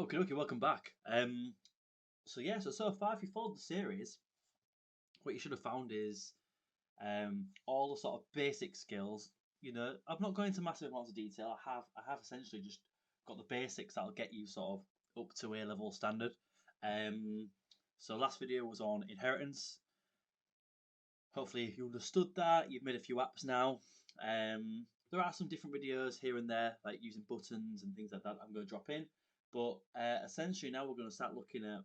Okay, welcome back. So far, if you followed the series, what you should have found is all the sort of basic skills. I've not gone into massive amounts of detail. I have essentially just got the basics that'll get you sort of up to A level standard. Um, so last video was on inheritance. Hopefully you understood that. You've made a few apps now. There are some different videos here and there, like using buttons and things like that. I'm going to drop in, but essentially now we're going to start looking at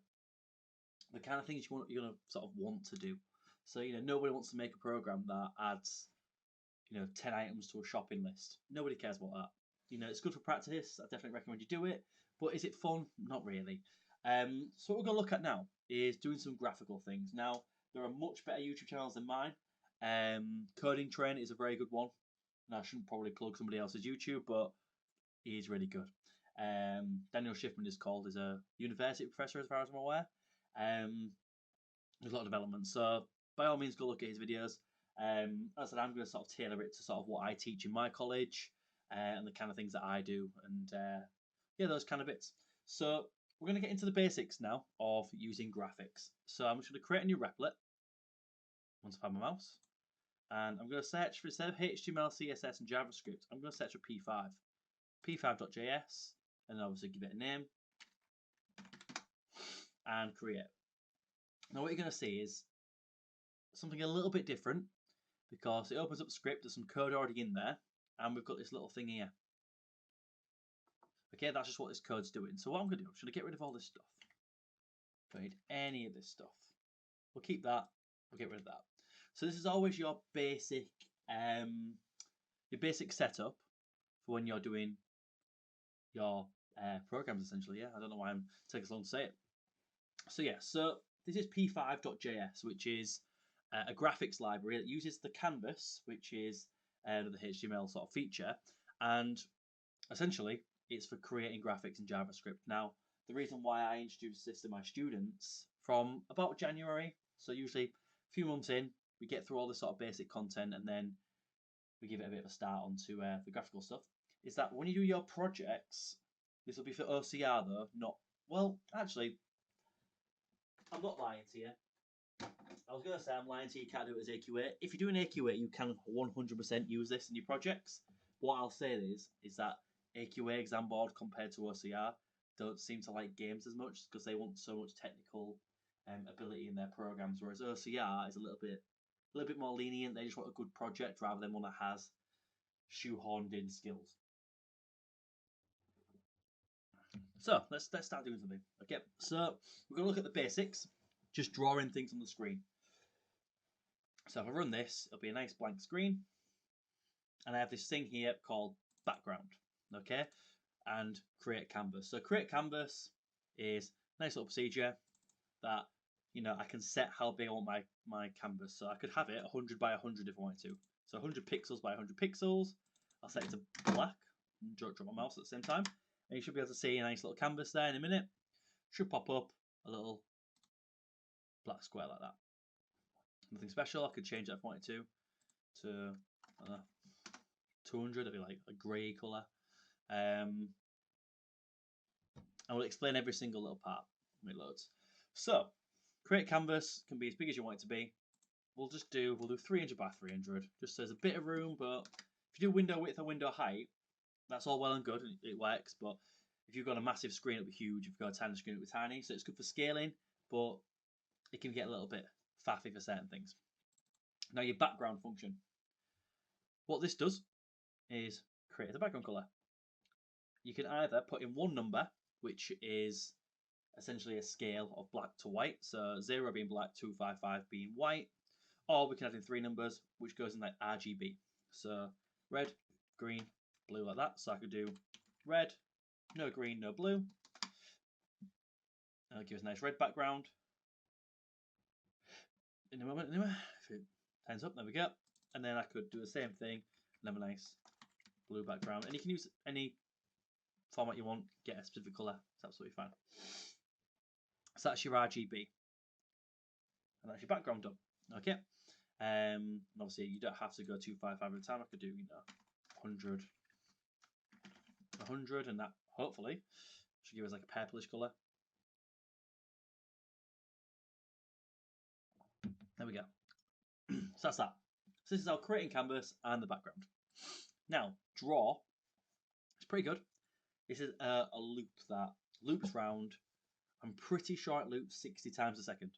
the kind of things you're going to sort of want to do. So nobody wants to make a program that adds 10 items to a shopping list. Nobody cares about that. It's good for practice. I definitely recommend you do it. But is it fun? Not really. So what we're going to look at now is doing some graphical things. Now, there are much better YouTube channels than mine. Coding Train is a very good one. Now, I shouldn't probably plug somebody else's YouTube, but he is really good. Daniel Schiffman is called. He's a university professor, as far as I'm aware. There's a lot of development. So by all means, go look at his videos. As I said, I'm going to sort of tailor it to sort of what I teach in my college and the kind of things that I do, and yeah, those kind of bits. So we're going to get into the basics now of using graphics. So I'm just going to create a new replit once I find my mouse, and I'm going to search for, instead of HTML, CSS, and JavaScript, I'm going to search for p5, p5.js, and obviously give it a name and create. Now what you're going to see is something a little bit different, because it opens up the script, there's some code already in there, and we've got this little thing here. Okay, that's just what this code's doing. So what I'm going to do, I'm going to get rid of all this stuff. Don't need any of this stuff. We'll keep that, we'll get rid of that. So this is always your basic setup for when you're doing your programs, essentially. Yeah, I don't know why I'm taking so long to say it. So yeah, so this is p5.js, which is a graphics library that uses the canvas, which is the HTML sort of feature, and essentially it's for creating graphics in JavaScript. Now, the reason why I introduced this to my students from about January, so usually a few months in, we get through all this sort of basic content and then we give it a bit of a start onto the graphical stuff, is that when you do your projects, this will be for OCR though, not, well, actually, I'm not lying to you. I was going to say I'm lying to you, you can't do it as AQA. If you're doing AQA, you can 100% use this in your projects. What I'll say is that AQA exam board compared to OCR don't seem to like games as much because they want so much technical ability in their programs, whereas OCR is a little bit more lenient. They just want a good project rather than one that has shoehorned in skills. So let's start doing something. Okay, so we're going to look at the basics, just drawing things on the screen. So if I run this, it'll be a nice blank screen, and I have this thing here called background. Okay, and create canvas. So create canvas is a nice little procedure that I can set how big I want my canvas. So I could have it 100 by 100 if I wanted to. So 100 pixels by 100 pixels. I'll set it to black and drop my mouse at the same time, and you should be able to see a nice little canvas there in a minute. Should pop up a little black square like that. Nothing special. I could change that if I wanted to 200. It'd be like a grey colour. I will explain every single little part when it loads. So, create canvas can be as big as you want it to be. We'll do 300 by 300, just so there's a bit of room. But if you do window width or window height, that's all well and good, it works. But if you've got a massive screen, it'll be huge. If you've got a tiny screen, it'll be tiny. So it's good for scaling, but it can get a little bit faffy for certain things. Now your background function. What this does is create the background color. You can either put in one number, which is essentially a scale of black to white, so 0 being black, 255 being white, or we can add in 3 numbers, which goes in like RGB. So red, green, blue, like that. So I could do red, no green, no blue. And it'll give us a nice red background. In a moment, anyway, if it turns up, there we go. And then I could do the same thing and have a nice blue background. And you can use any format you want, get a specific colour, it's absolutely fine. So that's your RGB. And that's your background done. Okay. And obviously you don't have to go 255 at a time. I could do 100, and that hopefully Should give us like a purplish colour. There we go. So that's that. So this is our creating canvas and the background. Now, draw. It's pretty good. This is a loop that loops round. I'm pretty sure it loops 60 times a second.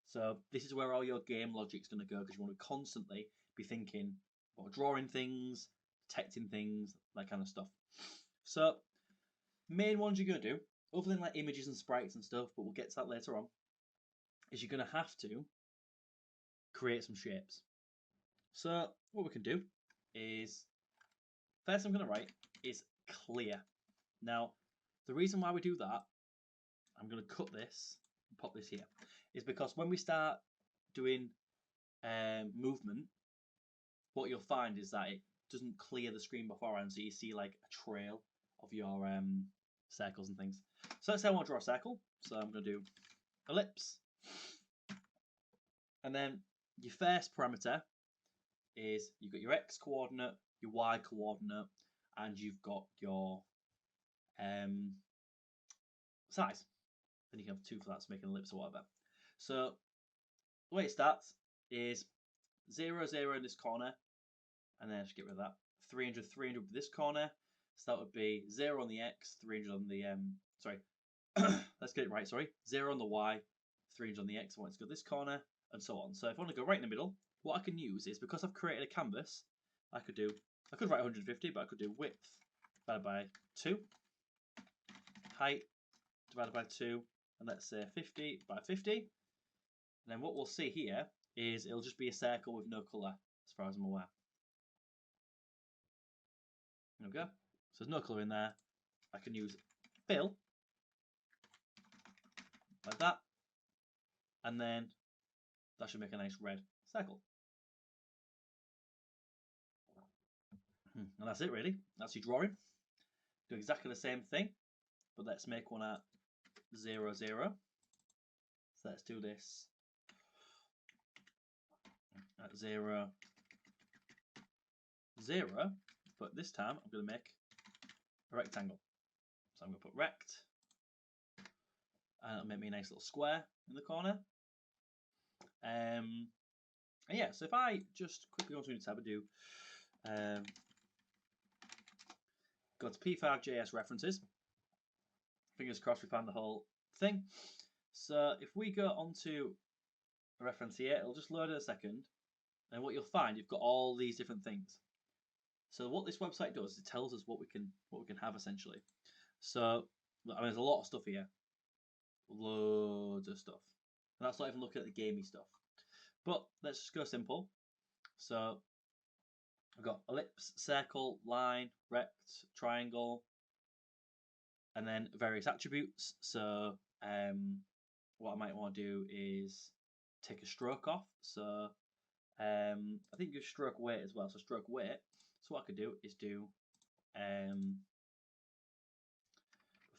So this is where all your game logic's going to go, because you want to constantly be thinking about drawing things, detecting things, that kind of stuff. So main ones you're going to do, other than like images and sprites and stuff, but we'll get to that later on, is you're going to have to create some shapes. So what we can do is, first I'm going to write is clear. Now, the reason why we do that, I'm going to cut this and pop this here, is because when we start doing movement, what you'll find is that it doesn't clear the screen beforehand, so you see like a trail of your circles and things. So let's say I want to draw a circle, so I'm going to do ellipse, and then your first parameter is you've got your x coordinate, your y coordinate, and you've got your size. Then you can have 2 for that to make an ellipse or whatever. So the way it starts is 0, 0 in this corner, and then just get rid of that. 300, 300 with this corner. So that would be 0 on the x, 300 on the sorry. Let's get it right. Sorry, 0 on the y, 300 on the x. I want it to go this corner, and so on. So if I want to go right in the middle, what I can use is, because I've created a canvas, I could write 150, but I could do width divided by 2, height divided by 2, and let's say 50 by 50. And then what we'll see here is it'll just be a circle with no colour, as far as I'm aware. There we go. So there's no colour in there. I can use fill like that, and then that should make a nice red circle. And that's it really. That's your drawing. Do exactly the same thing, but let's make one at 0, 0. So let's do this at 0, 0, but this time I'm going to make a rectangle. So I'm going to put rect, and it'll make me a nice little square in the corner. And yeah, so if I just quickly go to a new tab and do go to p5.js references, fingers crossed we found the whole thing. So if we go onto a reference here, it'll just load in a second, and what you'll find, you've got all these different things. So what this website does is it tells us what we can have essentially. So I mean, there's a lot of stuff here, loads of stuff, and that's not even looking at the gamey stuff. But let's just go simple. So I've got ellipse, circle, line, rect, triangle, and then various attributes. So what I might want to do is take a stroke off. So I think you stroke weight as well. So stroke weight. So what I could do is do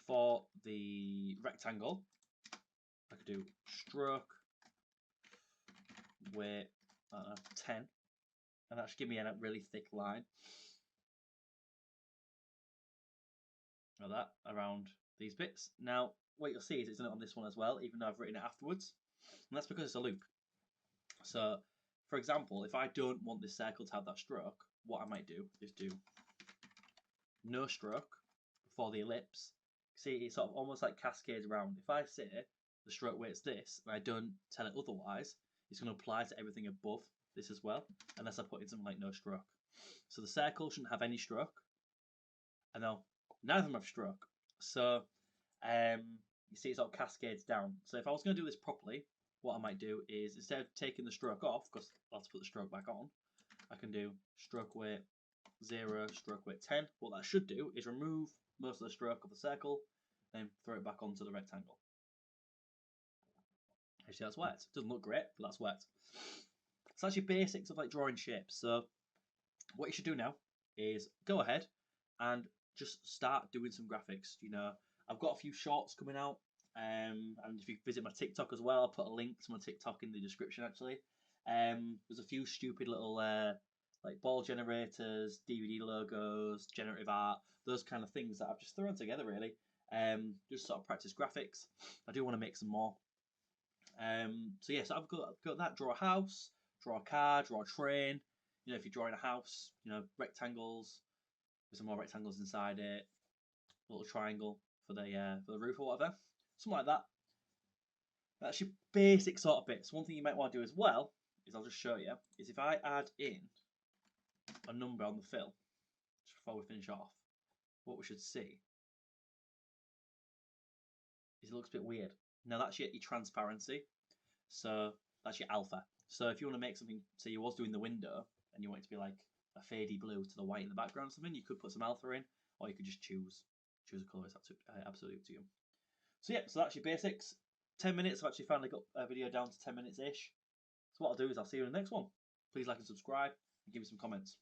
for the rectangle, I could do stroke weight 10, and that should give me a really thick line like that around these bits. Now what you'll see is it's done it on this one as well, even though I've written it afterwards, and that's because it's a loop. So for example, if I don't want this circle to have that stroke, what I might do is do no stroke before the ellipse. See, it sort of almost like cascades around. If I say the stroke weight's this, and I don't tell it otherwise, it's going to apply to everything above this as well, unless I put in something like no stroke. So the circle shouldn't have any stroke, and now none of them have stroke. So you see it sort of cascades down. So if I was going to do this properly, what I might do is, instead of taking the stroke off, because I'll have to put the stroke back on, I can do stroke weight 0, stroke weight 10. What that should do is remove most of the stroke of the circle, then throw it back onto the rectangle. Actually, that's worked. Doesn't look great, but that's worked. So that's your basics of like drawing shapes. So what you should do now is go ahead and just start doing some graphics. You know, I've got a few shorts coming out, and if you visit my TikTok as well, I'll put a link to my TikTok in the description actually. There's a few stupid little like ball generators, DVD logos, generative art, those kind of things that I've just thrown together really. Just sort of practice graphics. I do want to make some more. So yeah, so I've got that. Draw a house, draw a car, draw a train. You know, if you're drawing a house, you know, rectangles with some more rectangles inside it, a little triangle for the roof or whatever, something like that. That's your basic sort of bits. One thing you might want to do as well is, I'll just show you, is if I add in a number on the fill just before we finish off, what we should see is it looks a bit weird. Now that's your transparency. So that's your alpha. So if you want to make something, say you was doing the window and you want it to be like a fadey blue to the white in the background or something, you could put some alpha in, or you could just choose a colour. It's absolutely up to you. So yeah, so that's your basics. 10 minutes. I've actually finally got a video down to 10 minutes ish. So what I'll do is I'll see you in the next one. Please like and subscribe and give me some comments.